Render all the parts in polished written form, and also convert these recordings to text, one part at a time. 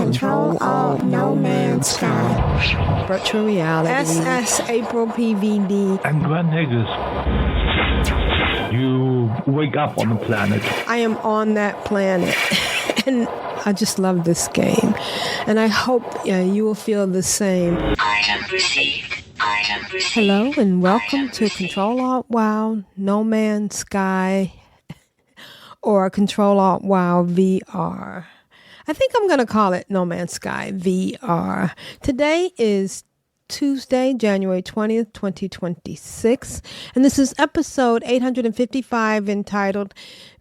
Control Alt No Man's Sky. Virtual reality. SS April PVD. And Grand Haggis, you wake up on the planet. I am on that planet. And I just love this game. And I hope you will feel the same. Item received. Item received. Hello and welcome to Control Alt WoW No Man's Sky or Control Alt WoW VR. I think I'm going to call it No Man's Sky VR. Today is Tuesday, January 20th, 2026, and this is episode 855 entitled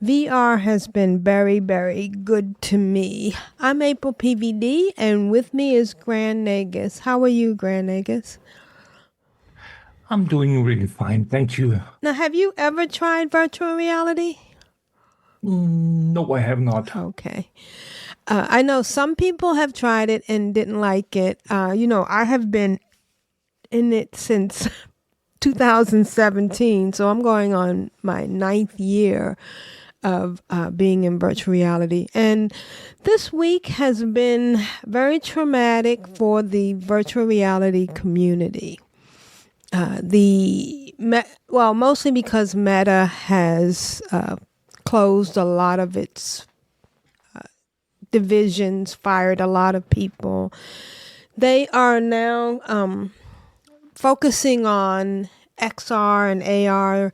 VR Has Been Very, Very Good to Me. I'm April PVD, and with me is Grand Nagus. How are you, Grand Nagus? I'm doing really fine, thank you. Now, have you ever tried virtual reality? No, I have not. Okay. I know some people have tried it and didn't like it. I have been in it since 2017, so I'm going on my 9th year of being in virtual reality. And this week has been very traumatic for the virtual reality community. Mostly because Meta has closed a lot of its divisions, fired a lot of people. They are now focusing on XR and AR,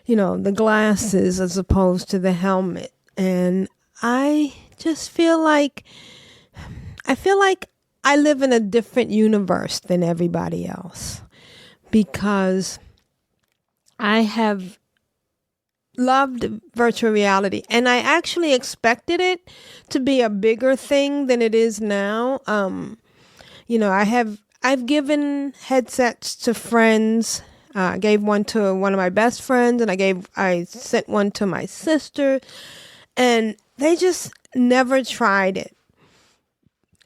the glasses as opposed to the helmet. And I just feel like I live in a different universe than everybody else because I have loved virtual reality, and I actually expected it to be a bigger thing than it is now. I've given headsets to friends. I gave one to one of my best friends, and I sent one to my sister, and they just never tried it.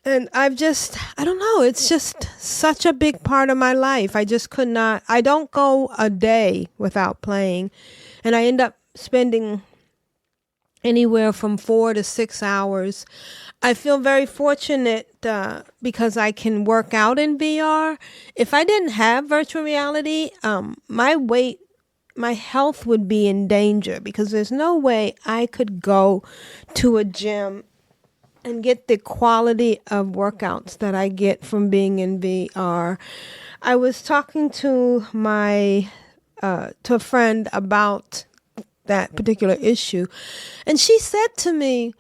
And I don't know, it's just such a big part of my life. I just could not, I don't go a day without playing. And I end up spending anywhere from 4 to 6 hours. I feel very fortunate because I can work out in VR. If I didn't have virtual reality, my health would be in danger because there's no way I could go to a gym and get the quality of workouts that I get from being in VR. I was talking to to a friend about that particular issue, and she said to me,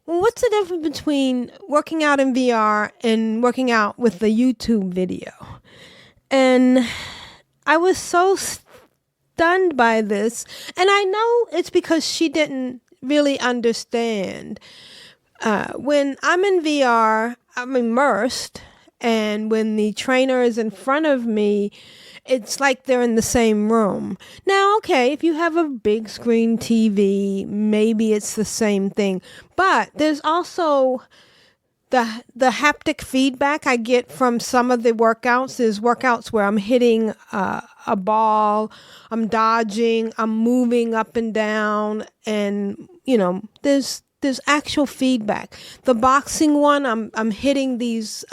well, what's the difference between working out in VR and working out with the YouTube video? And I was so stunned by this, and I know it's because she didn't really understand. When I'm in VR, I'm immersed, and when the trainer is in front of me, it's like they're in the same room. Now, okay, if you have a big screen TV, maybe it's the same thing. But there's also the haptic feedback I get from some of the workouts. There's workouts where I'm hitting a ball, I'm dodging, I'm moving up and down, and there's actual feedback. The boxing one, I'm hitting these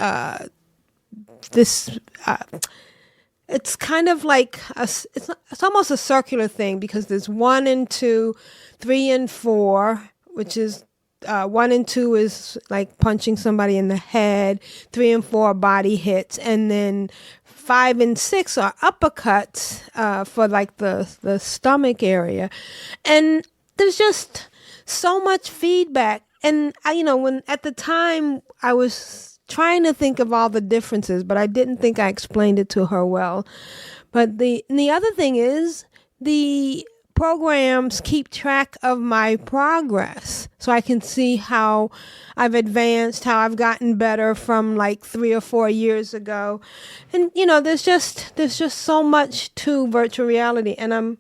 it's kind of like it's almost a circular thing because there's 1 and 2, 3 and 4, which is 1 and 2 is like punching somebody in the head, 3 and 4 are body hits, and then 5 and 6 are uppercuts for like the stomach area. And there's just so much feedback. And when at the time I was trying to think of all the differences, but I didn't think I explained it to her well. But the other thing is the programs keep track of my progress, so I can see how I've advanced, how I've gotten better from like 3 or 4 years ago. And there's just so much to virtual reality, and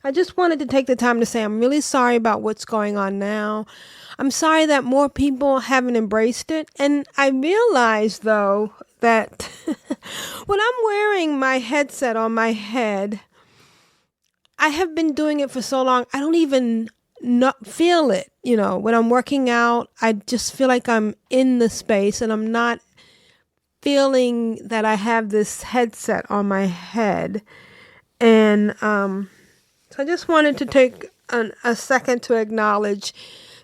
I just wanted to take the time to say I'm really sorry about what's going on now. I'm sorry that more people haven't embraced it. And I realize, though, that when I'm wearing my headset on my head, I have been doing it for so long, I don't even not feel it. When I'm working out, I just feel like I'm in the space and I'm not feeling that I have this headset on my head. And so I just wanted to take a second to acknowledge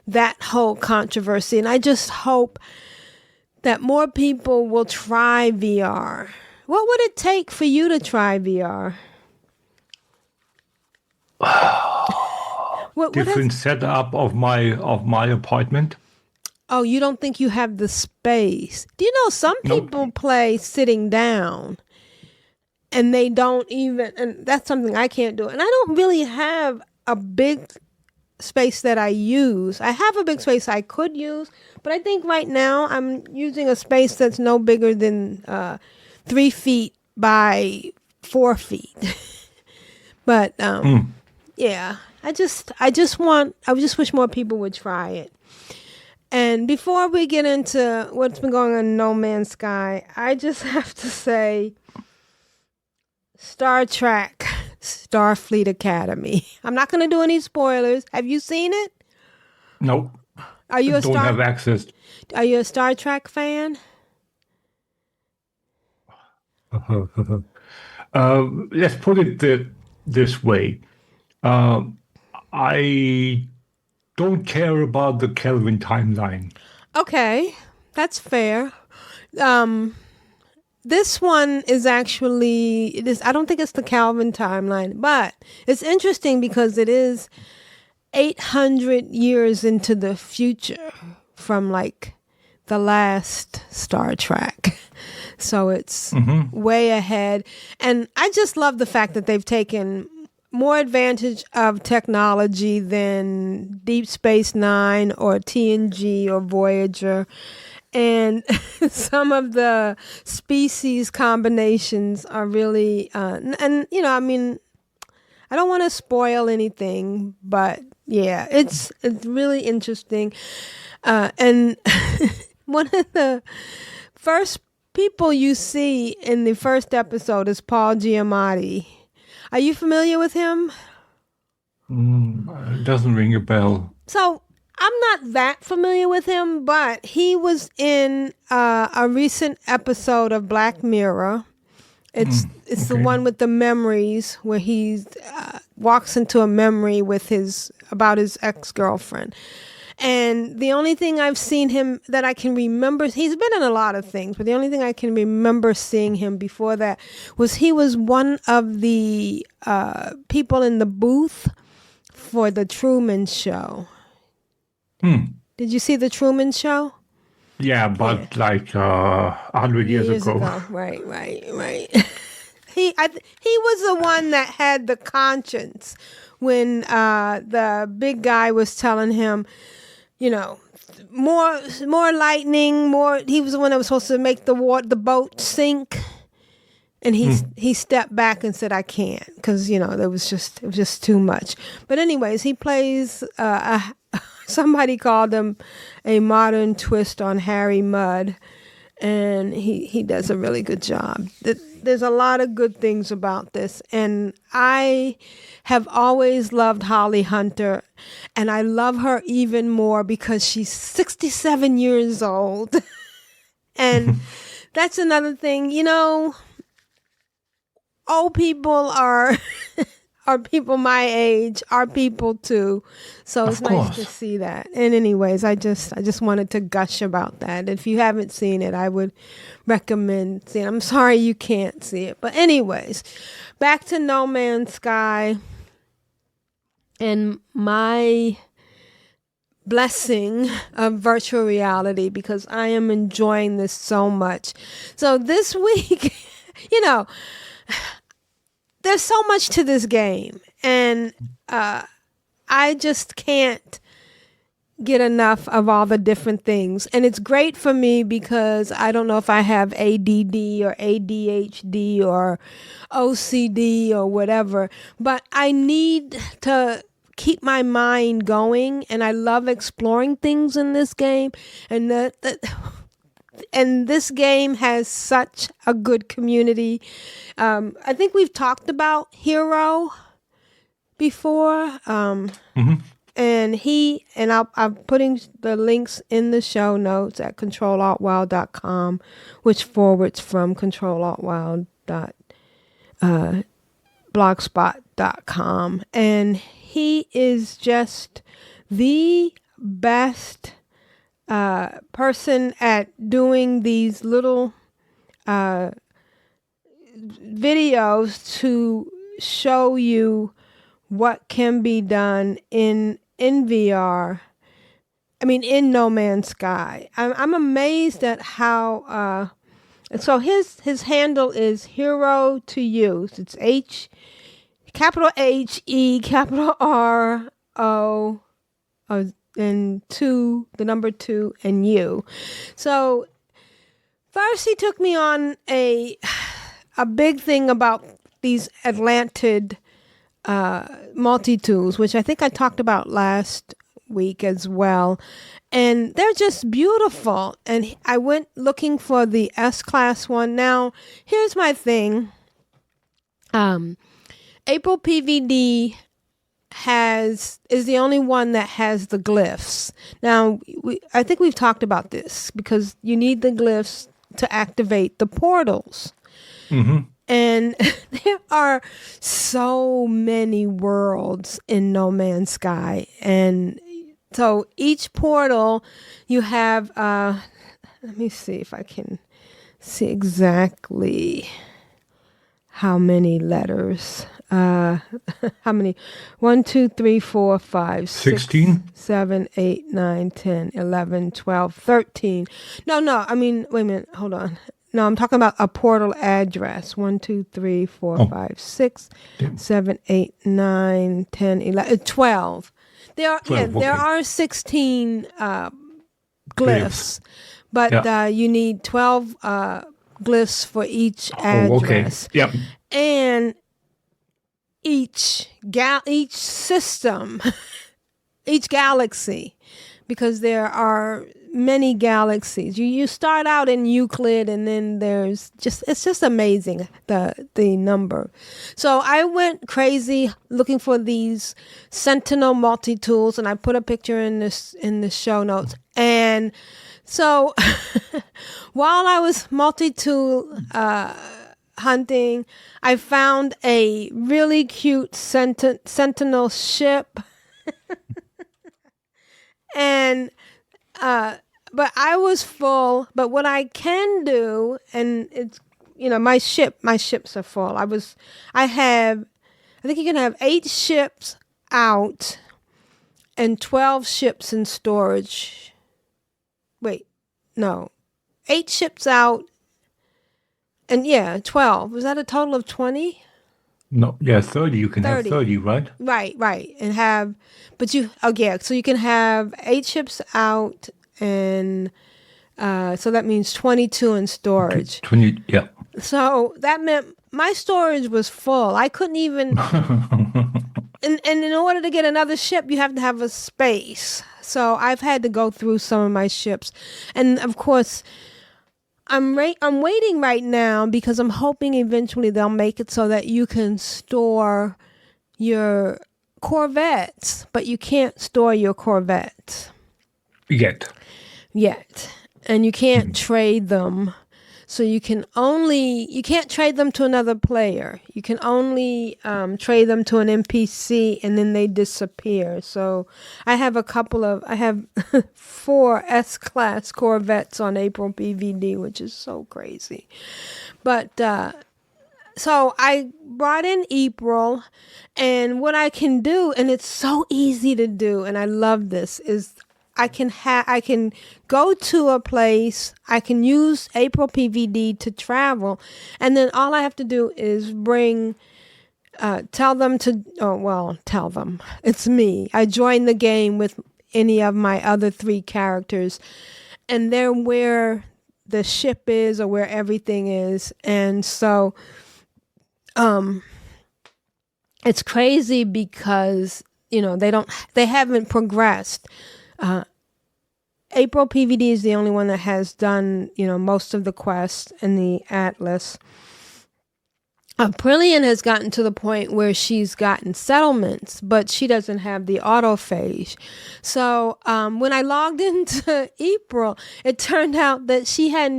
that whole controversy. And I just hope that more people will try VR. What would it take for you to try VR? Different setup of my apartment. Oh, you don't think you have the space? Do you know some people play sitting down and they don't even, and that's something I can't do. And I don't really have a big space that I use. I have a big space I could use, but I think right now I'm using a space that's no bigger than 3 feet by 4 feet. But yeah, I just wish more people would try it. And before we get into what's been going on in No Man's Sky, I just have to say Star Trek, Starfleet Academy. I'm not going to do any spoilers. Have you seen it? Nope. Are you don't have access. Are you a Star Trek fan? Let's put it this way. I don't care about the Kelvin timeline. Okay, that's fair. This one is actually, I don't think it's the Calvin timeline, but it's interesting because it is 800 years into the future from like the last Star Trek. So it's way ahead. And I just love the fact that they've taken more advantage of technology than Deep Space Nine or TNG or Voyager. And some of the species combinations are really, and I mean, I don't want to spoil anything, but yeah, it's really interesting. And one of the first people you see in the first episode is Paul Giamatti. Are you familiar with him? It doesn't ring a bell. So I'm not that familiar with him, but he was in a recent episode of Black Mirror. It's the one with the memories where he walks into a memory about his ex-girlfriend. And the only thing I've seen him that I can remember, he's been in a lot of things, but the only thing I can remember seeing him before that was he was one of the people in the booth for the Truman Show. Did you see the Truman Show? Yeah, but like 100 years ago. Right. He was the one that had the conscience when the big guy was telling him, more lightning, more. He was the one that was supposed to make the boat sink, and he stepped back and said, "I can't," because it was just too much. But anyways, he plays. Somebody called him a modern twist on Harry Mudd, and he does a really good job. There's a lot of good things about this, and I have always loved Holly Hunter, and I love her even more because she's 67 years old. And that's another thing, old people are people my age, are people too. So it's nice to see that. And anyways, I just wanted to gush about that. If you haven't seen it, I would recommend seeing it. I'm sorry you can't see it. But anyways, back to No Man's Sky and my blessing of virtual reality, because I am enjoying this so much. So this week, there's so much to this game, and I just can't get enough of all the different things. And it's great for me because I don't know if I have ADD or ADHD or OCD or whatever, but I need to keep my mind going, and I love exploring things in this game, and and this game has such a good community. I think we've talked about Hero before. and I'm putting the links in the show notes at controlaltwow.com, which forwards from controlaltwow.blogspot.com. And he is just the best person at doing these little videos to show you what can be done in VR. I mean, in No Man's Sky. I'm amazed at how. So his handle is Hero to Use. It's capital HE, capital RO, and the number 2 and U. So first he took me on a big thing about these Atlantid multi-tools, which I think I talked about last week as well. And they're just beautiful. And I went looking for the S-Class one. Now, here's my thing. April PVD is the only one that has the glyphs. Now, I think we've talked about this because you need the glyphs to activate the portals. Mm-hmm. And there are so many worlds in No Man's Sky. And so each portal you have, let me see if I can see exactly how many letters. How many? 1, 2, 3, 4, 5, 16? 6, 7, 8, 9, 10, 11, 12, 13. No, I mean, wait a minute. Hold on. No, I'm talking about a portal address. 1, 2, 3, 4, 5, 6, 7, 8, 9, 10, 11, 12. There are 16 glyphs, but you need 12 glyphs for each address. Okay. Yep. And each system, each galaxy, because there are many galaxies. You start out in Euclid, and then it's just amazing the number. So I went crazy looking for these Sentinel multi-tools, and I put a picture in the show notes. And so while I was multi-tool hunting, I found a really cute Sentinel ship. And but I was full. But what I can do, and it's, my ships are full. I think you can have 8 ships out and 12 ships in storage. Wait, no, 8 ships out and 12. Was that a total of 20? No, 30. You can 30. have 30, right? Right. And so you can have 8 ships out, and so that means 22 in storage. 20, yeah. So that meant my storage was full. I couldn't even, and in order to get another ship, you have to have a space. So I've had to go through some of my ships. And of course, I'm waiting right now because I'm hoping eventually they'll make it so that you can store your Corvettes, but you can't store your Corvettes Yet. And you can't trade them. So you can't trade them to another player. You can only trade them to an NPC, and then they disappear. So I have 4 S-Class Corvettes on April PVD, which is so crazy. But so I brought in April, and what I can do, and it's so easy to do, and I love this, is I can go to a place, I can use April PVD to travel, and then all I have to do is tell them. It's me. I join the game with any of my other 3 characters, and they're where the ship is or where everything is. And so it's crazy because, they haven't progressed. April PVD is the only one that has done, most of the quests in the Atlas. Brilliant has gotten to the point where she's gotten settlements, but she doesn't have the autophage. So when I logged into April, it turned out that she had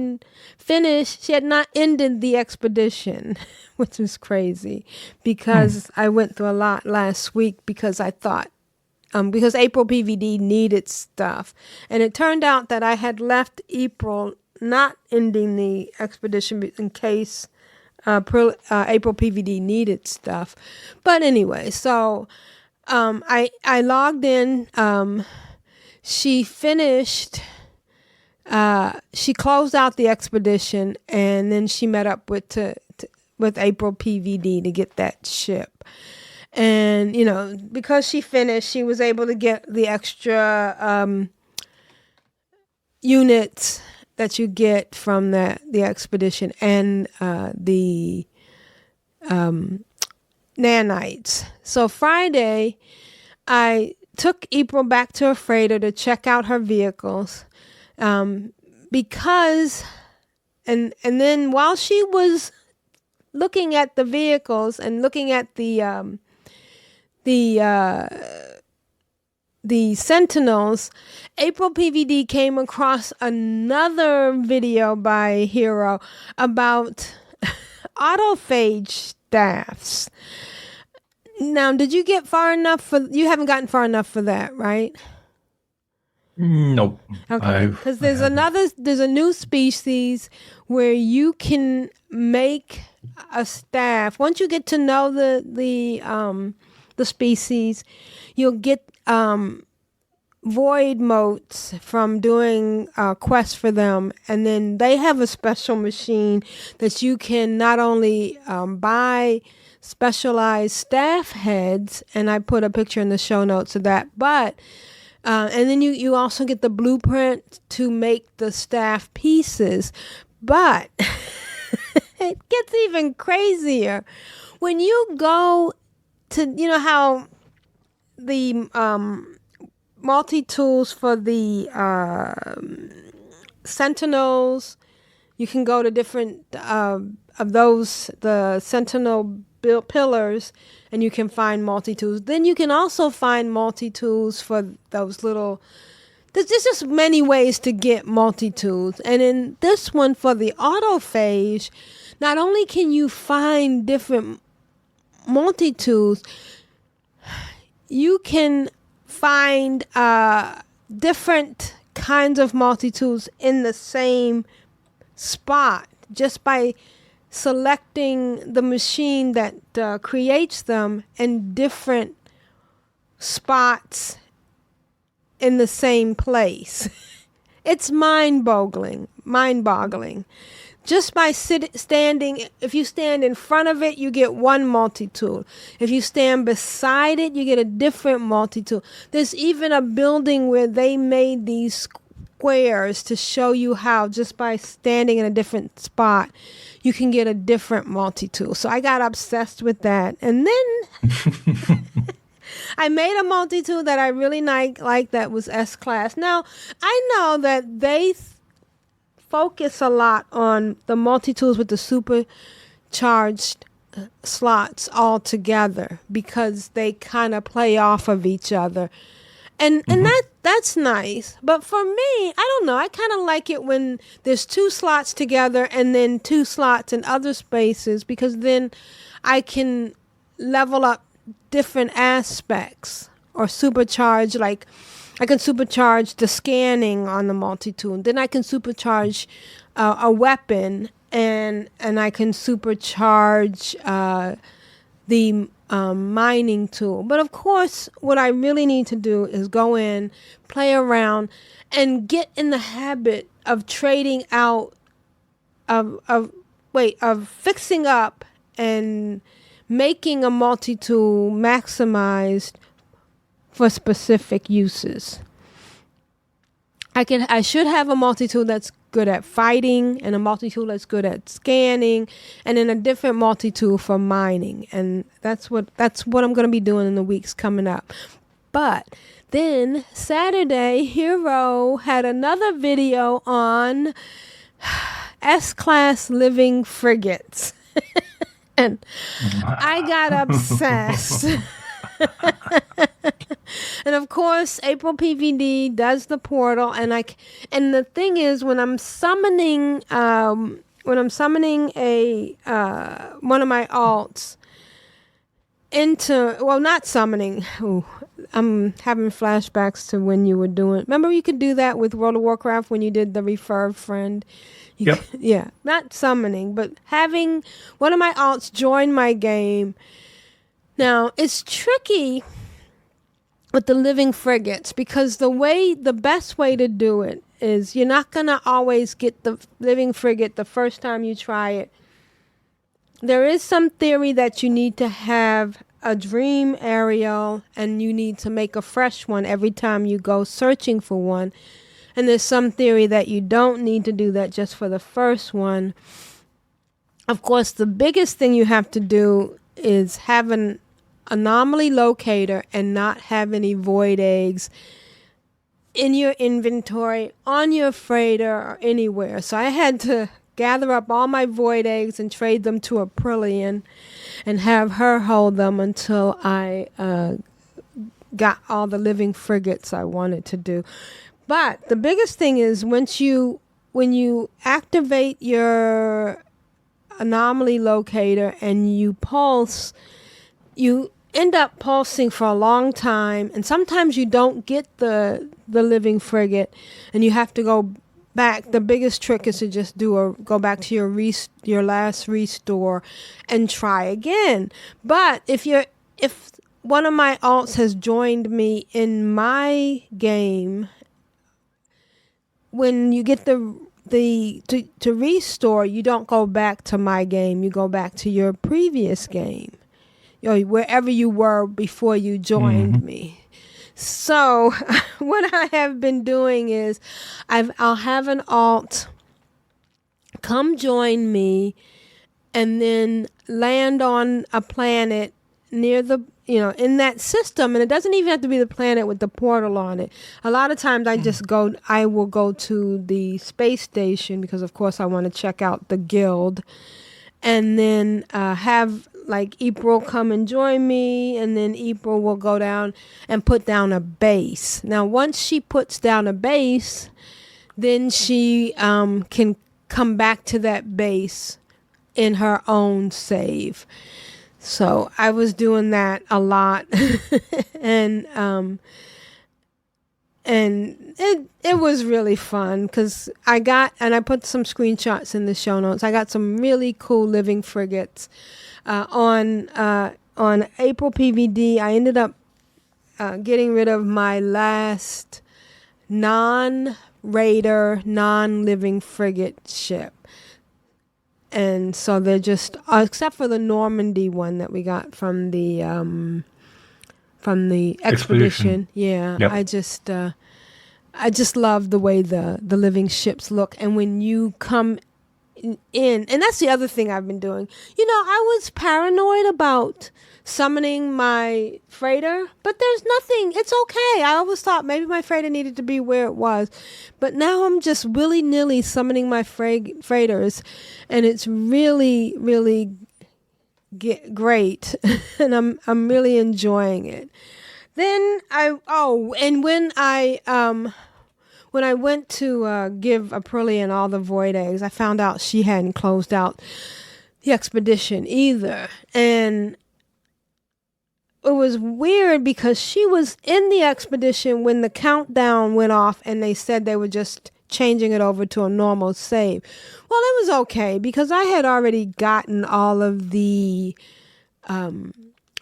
not ended the expedition, which was crazy because I went through a lot last week because I thought, because April PVD needed stuff. And it turned out that I had left April not ending the expedition in case April PVD needed stuff. But anyway, so I logged in. She finished. She closed out the expedition, and then she met up with April PVD to get that ship. And because she finished, she was able to get the extra units that you get from the expedition and the nanites. So Friday, I took April back to her freighter to check out her vehicles because, and then while she was looking at the vehicles and looking at the Sentinels, April PVD came across another video by Hero about autophage staffs. Now, did you get far enough you haven't gotten far enough for that, right? Nope. Okay, because there's a new species where you can make a staff. Once you get to know the species, you'll get void motes from doing quests for them, and then they have a special machine that you can not only buy specialized staff heads, and I put a picture in the show notes of that, but and then you also get the blueprint to make the staff pieces. But it gets even crazier when you go to how the multi-tools for the Sentinels, you can go to different of those, the Sentinel pillars, and you can find multi-tools. Then you can also find multi-tools for those little, there's just many ways to get multi-tools. And in this one for the autophage, not only can you find different multi-tools, you can find different kinds of multi-tools in the same spot just by selecting the machine that creates them in different spots in the same place. It's mind-boggling. Just by standing, if you stand in front of it, you get one multi-tool. If you stand beside it, you get a different multi-tool. There's even a building where they made these squares to show you how just by standing in a different spot, you can get a different multi-tool. So I got obsessed with that. And then I made a multi-tool that I really like that was S-Class. Now, I know that they focus a lot on the multi-tools with the supercharged slots all together because they kind of play off of each other. And that's nice. But for me, I don't know. I kind of like it when there's two slots together and then two slots in other spaces, because then I can level up different aspects or supercharge, like I can supercharge the scanning on the multi-tool. Then I can supercharge a weapon, and I can supercharge the mining tool. But of course, what I really need to do is go in, play around, and get in the habit of trading out, of fixing up and making a multi-tool maximized for specific uses. I should have a multi-tool that's good at fighting, and a multi-tool that's good at scanning, and then a different multi-tool for mining. And that's what I'm going to be doing in the weeks coming up. But then Saturday, Hero had another video on S-Class living frigates. And I got obsessed. And of course, April PVD does the portal, and the thing is, when I'm summoning a one of my alts into, well, not summoning. Ooh, I'm having flashbacks to when you were doing. Remember, you could do that with World of Warcraft when you did the refer friend. Yep. Yeah, not summoning, but having one of my alts join my game. Now, it's tricky with the living frigates, because the best way to do it is you're not going to always get the living frigate the first time you try it. There is some theory that you need to have a dream aerial and you need to make a fresh one every time you go searching for one. And there's some theory that you don't need to do that just for the first one. Of course, the biggest thing you have to do is have an anomaly locator and not have any void eggs in your inventory, on your freighter, or anywhere. So I had to gather up all my void eggs and trade them to Aprillian and have her hold them until I got all the living frigates I wanted to do. But the biggest thing is when you activate your anomaly locator and you pulse, you end up pulsing for a long time, and sometimes you don't get the living frigate, and you have to go back. The biggest trick is to just go back to your last restore and try again. But if one of my alts has joined me in my game, when you get to restore, you don't go back to my game, you go back to your previous game, wherever you were before you joined me. So what I have been doing is I'll have an alt come join me and then land on a planet near in that system. And it doesn't even have to be the planet with the portal on it. A lot of times I will go to the space station because of course I want to check out the guild, and then have like April come and join me, and then April will go down and put down a base. Now, once she puts down a base, then she can come back to that base in her own save. So I was doing that a lot, and it was really fun because I put some screenshots in the show notes. I got some really cool living frigates. On April PVD, I ended up getting rid of my last non-raider, non-living frigate ship. And so they're just, except for the Normandy one that we got from the expedition. Yeah, yep. I just love the way the living ships look. And when you come in, and that's the other thing I've been doing. I was paranoid about summoning my freighter, but there's nothing. It's okay. I always thought maybe my freighter needed to be where it was, but now I'm just willy-nilly summoning my freighters, and it's really, really great, and I'm really enjoying it. Then when I went to give Aprillian all the void eggs, I found out she hadn't closed out the expedition either. And it was weird because she was in the expedition when the countdown went off and they said they were just changing it over to a normal save. Well, it was okay because I had already gotten all of the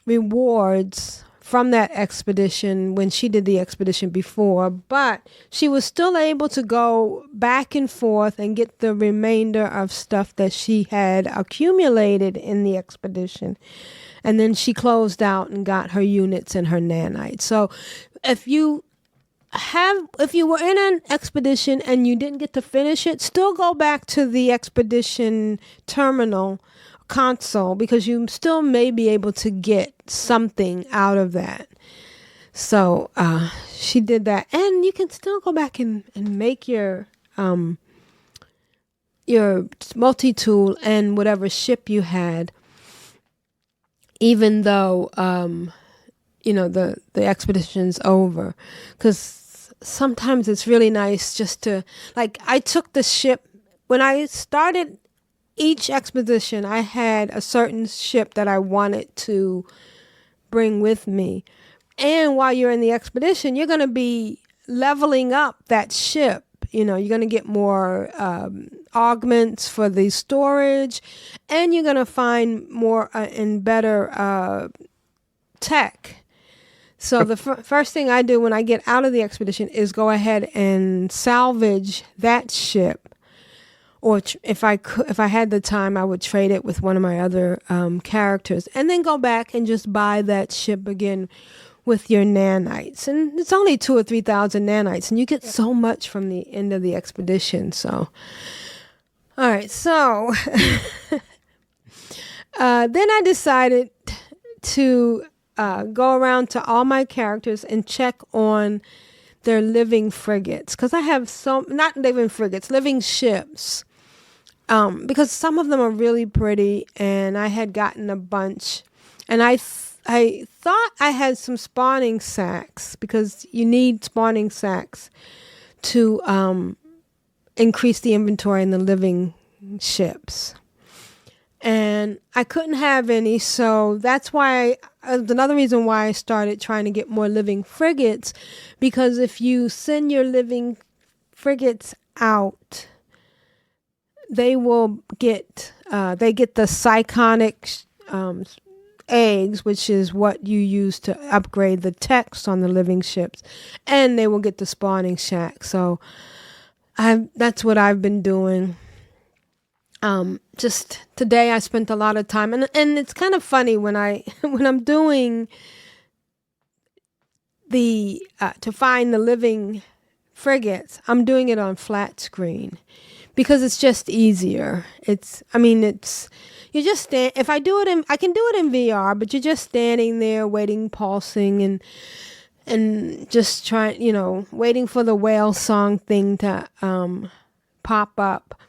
rewards from that expedition when she did the expedition before, but she was still able to go back and forth and get the remainder of stuff that she had accumulated in the expedition. And then she closed out and got her units and her nanites. So if you were in an expedition and you didn't get to finish it, still go back to the expedition terminal console because you still may be able to get something out of that. So she did that, and you can still go back and make your multi-tool and whatever ship you had. even though the expedition's over, because sometimes it's really nice just to, like, I took the ship when I started each expedition. I had a certain ship that I wanted to bring with me, and while you're in the expedition, you're going to be leveling up that ship. You're going to get more augments for the storage, and you're going to find more and better tech. So the first thing I do when I get out of the expedition is go ahead and salvage that ship. Or if I had the time, I would trade it with one of my other characters, and then go back and just buy that ship again with your nanites. And it's only 2,000 or 3,000 nanites, and you get so much from the end of the expedition. So, all right. So then I decided to go around to all my characters and check on their living frigates, because I have not living frigates, living ships. Because some of them are really pretty, and I had gotten a bunch, and I thought I had some spawning sacks, because you need spawning sacks to increase the inventory in the living ships. And I couldn't have any, so that's why, another reason why I started trying to get more living frigates, because if you send your living frigates out, they will get the psychonic eggs, which is what you use to upgrade the text on the living ships, and they will get the spawning shack. So that's what I've been doing. Just today I spent a lot of time, and it's kind of funny when I'm doing the to find the living frigates, I'm doing it on flat screen, because it's just easier. You just stand. If I do it I can do it in VR, but you're just standing there waiting, pulsing, and just trying, waiting for the whale song thing to pop up.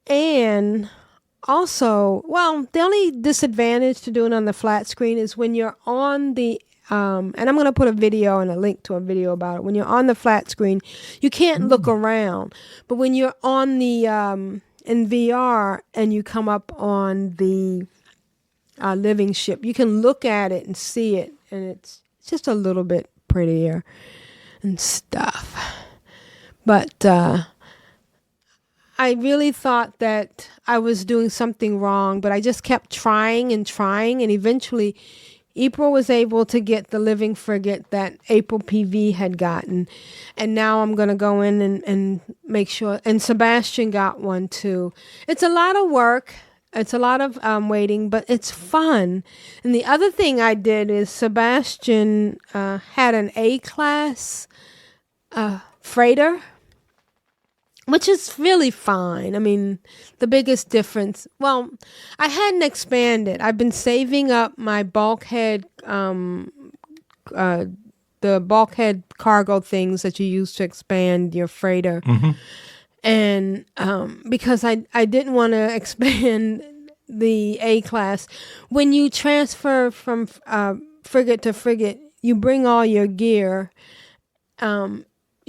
And also, the only disadvantage to doing it on the flat screen is when you're on the and I'm going to put a video and a link to a video about it. When you're on the flat screen, you can't look around. But when you're on the in VR and you come up on the living ship, you can look at it and see it, and it's just a little bit prettier and stuff. But I really thought that I was doing something wrong, but I just kept trying, and eventually April was able to get the living frigate that April PV had gotten, and now I'm going to go in and make sure, and Sebastian got one too. It's a lot of work. It's a lot of waiting, but it's fun. And the other thing I did is Sebastian had an A-class freighter, which is really fine. I mean, the biggest difference, I hadn't expanded. I've been saving up my bulkhead, the bulkhead cargo things that you use to expand your freighter. Mm-hmm. And because I didn't want to expand the A-class. When you transfer from frigate to frigate, you bring all your gear. You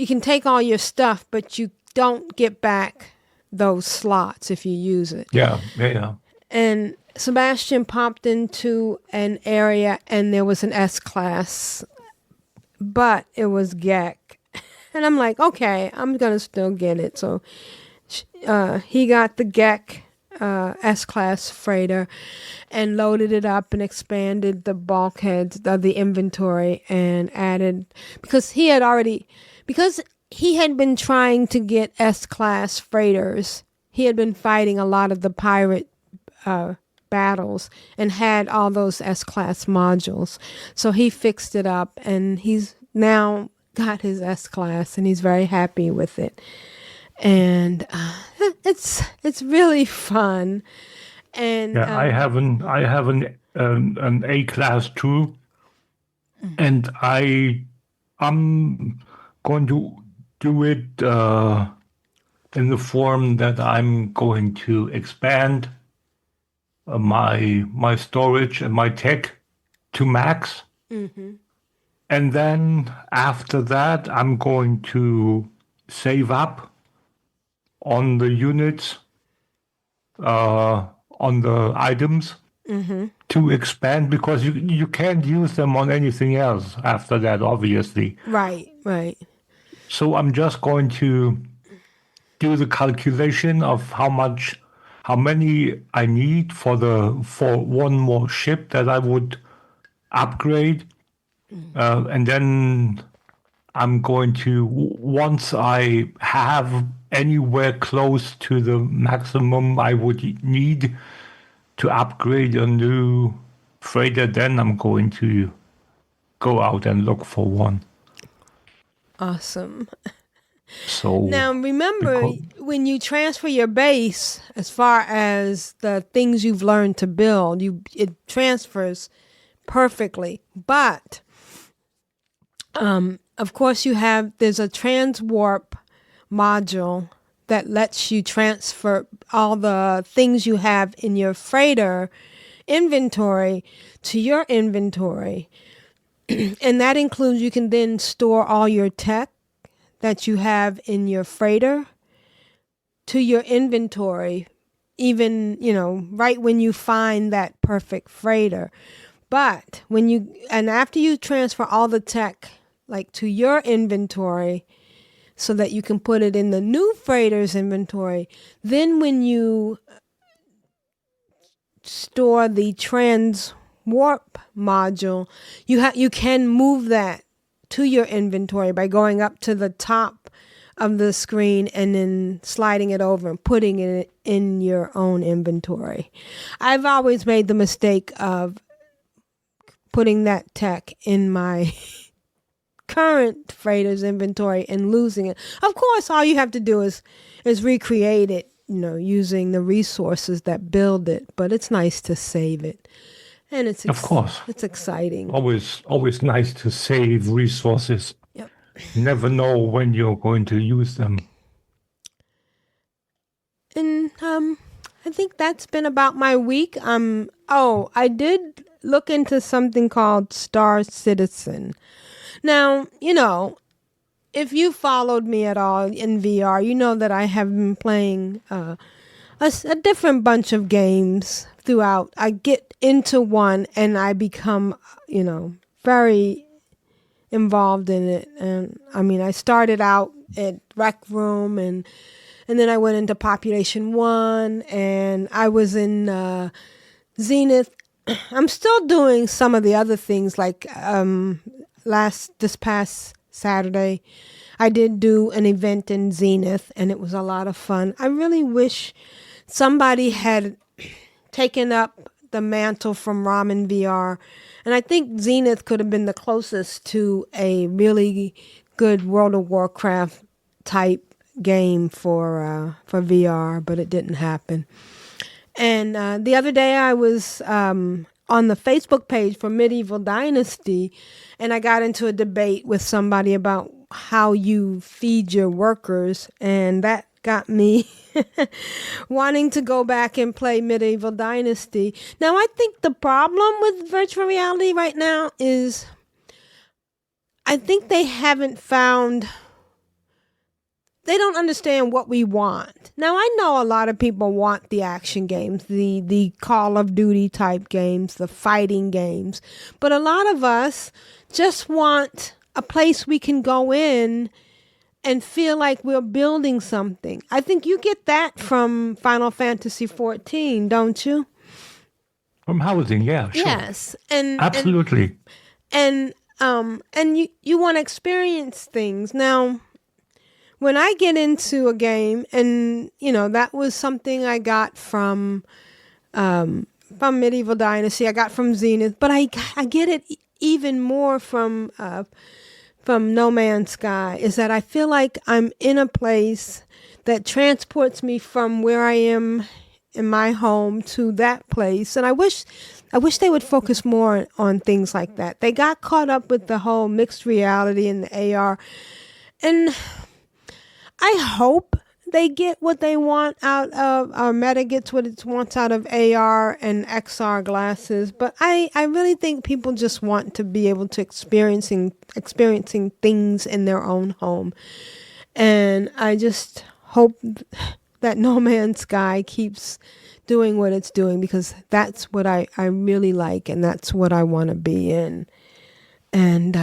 can take all your stuff, but you don't get back those slots if you use it. Yeah. And Sebastian popped into an area and there was an S-class, but it was GEC. And I'm like, okay, I'm going to still get it. So he got the GEC S-class freighter and loaded it up and expanded the bulkheads of the inventory and added, because he had been trying to get S-class freighters. He had been fighting a lot of the pirate battles and had all those S-class modules. So he fixed it up, and he's now got his S-class, and he's very happy with it. And it's really fun. And yeah, I have an A-class too, and I'm going to do it in the form that I'm going to expand my storage and my tech to max. And then after that, I'm going to save up on the units, on the items to expand, because you can't use them on anything else after that, obviously. Right. So I'm just going to do the calculation of how many I need for one more ship that I would upgrade, and then I'm going to, once I have anywhere close to the maximum I would need to upgrade a new freighter, then I'm going to go out and look for one. Awesome. So Now, remember, when you transfer your base, as far as the things you've learned to build, it transfers perfectly. But, of course, there's a transwarp module that lets you transfer all the things you have in your freighter inventory to your inventory. And that includes, you can then store all your tech that you have in your freighter to your inventory, even, right when you find that perfect freighter. But after you transfer all the tech, like, to your inventory so that you can put it in the new freighter's inventory, then when you store the transwarp module, you can move that to your inventory by going up to the top of the screen and then sliding it over and putting it in your own inventory. I've always made the mistake of putting that tech in my current freighter's inventory and losing it. Of course, all you have to do is recreate it, using the resources that build it, but it's nice to save it. And of course, it's exciting. Always nice to save resources. Yep. You never know when you're going to use them. And I think that's been about my week. I did look into something called Star Citizen. Now, if you followed me at all in VR, you know that I have been playing a different bunch of games throughout. I get into one and I become, very involved in it. And I started out at Rec Room and then I went into Population 1 and I was in Zenith. I'm still doing some of the other things, like this past Saturday, I did do an event in Zenith and it was a lot of fun. I really wish somebody had taken up the mantle from Ramen VR. And I think Zenith could have been the closest to a really good World of Warcraft type game for VR, but it didn't happen. And the other day I was on the Facebook page for Medieval Dynasty, and I got into a debate with somebody about how you feed your workers, and that got me wanting to go back and play Medieval Dynasty. Now, I think the problem with virtual reality right now is I think they don't understand what we want. Now, I know a lot of people want the action games, the Call of Duty type games, the fighting games, but a lot of us just want a place we can go in and feel like we're building something. I think you get that from Final Fantasy XIV, don't you? From housing, yeah, sure. Yes, and absolutely. And you want to experience things. Now, when I get into a game, and that was something I got from Medieval Dynasty, I got from Zenith, but I get it even more from No Man's Sky, is that I feel like I'm in a place that transports me from where I am in my home to that place. And I wish they would focus more on things like that. They got caught up with the whole mixed reality and the AR. And I hope they get what they want out of, or Meta gets what it wants out of AR and XR glasses. But I really think people just want to be able to experiencing things in their own home. And I just hope that No Man's Sky keeps doing what it's doing, because that's what I really like, and that's what I want to be in. And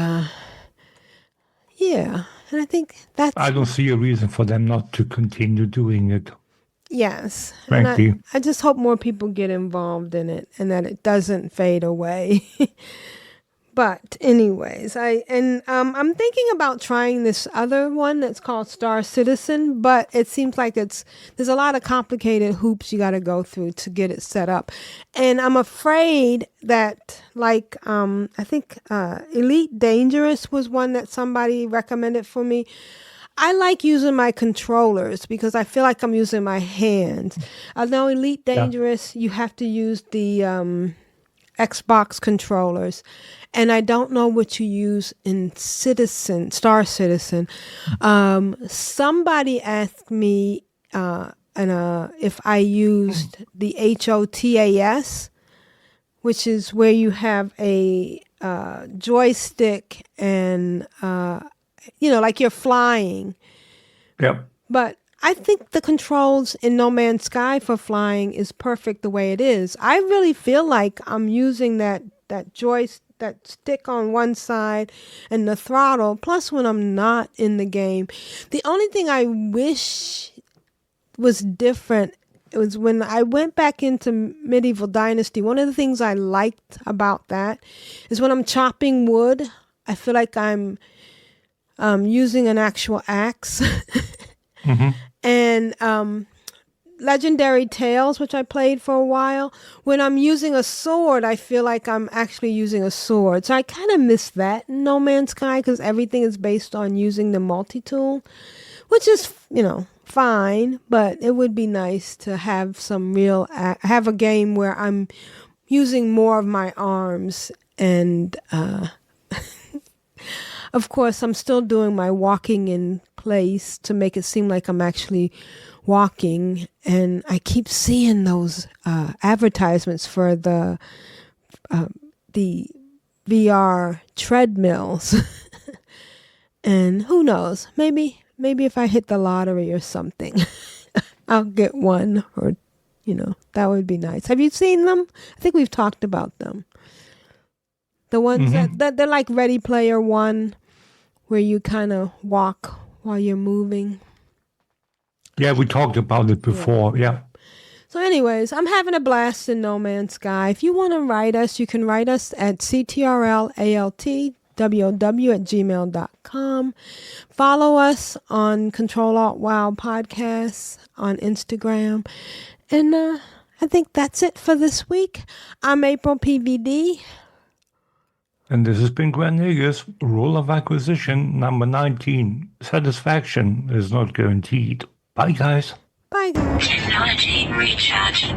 yeah, and I think that's... I don't see a reason for them not to continue doing it. Yes. Frankly. And I just hope more people get involved in it and that it doesn't fade away. But anyways, I'm thinking about trying this other one that's called Star Citizen, but it seems like there's a lot of complicated hoops you got to go through to get it set up. And I'm afraid that, like, I think Elite Dangerous was one that somebody recommended for me. I like using my controllers because I feel like I'm using my hands. I know Elite Dangerous, you have to use the Xbox controllers. And I don't know what you use in Star Citizen. Somebody asked me if I used the HOTAS, which is where you have a joystick and, like you're flying. Yep. But I think the controls in No Man's Sky for flying is perfect the way it is. I really feel like I'm using that joystick, that stick on one side and the throttle, plus when I'm not in the game. The only thing I wish was different was when I went back into Medieval Dynasty. One of the things I liked about that is when I'm chopping wood, I feel like I'm using an actual axe. Mm-hmm. And Legendary Tales, which I played for a while, when I'm using a sword, I feel like I'm actually using a sword. So I kind of miss that in No Man's Sky, because everything is based on using the multi-tool, which is, fine, but it would be nice to have have a game where I'm using more of my arms. And of course, I'm still doing my walking in place to make it seem like I'm actually walking, and I keep seeing those advertisements for the VR treadmills. And who knows, maybe if I hit the lottery or something, I'll get one, or that would be nice. Have you seen them? I think we've talked about them. The ones that they're like Ready Player One, where you kind of walk while you're moving. Yeah, we talked about it before. Yeah. So anyways, I'm having a blast in No Man's Sky. If you want to write us, you can write us at ctrlaltwow@gmail.com. Follow us on Ctrl Alt WoW Podcasts on Instagram. And I think that's it for this week. I'm April PVD. And this has been Gwen Negus, Rule of Acquisition number 19. Satisfaction is not guaranteed. Bye, guys. Bye, guys. Technology recharge.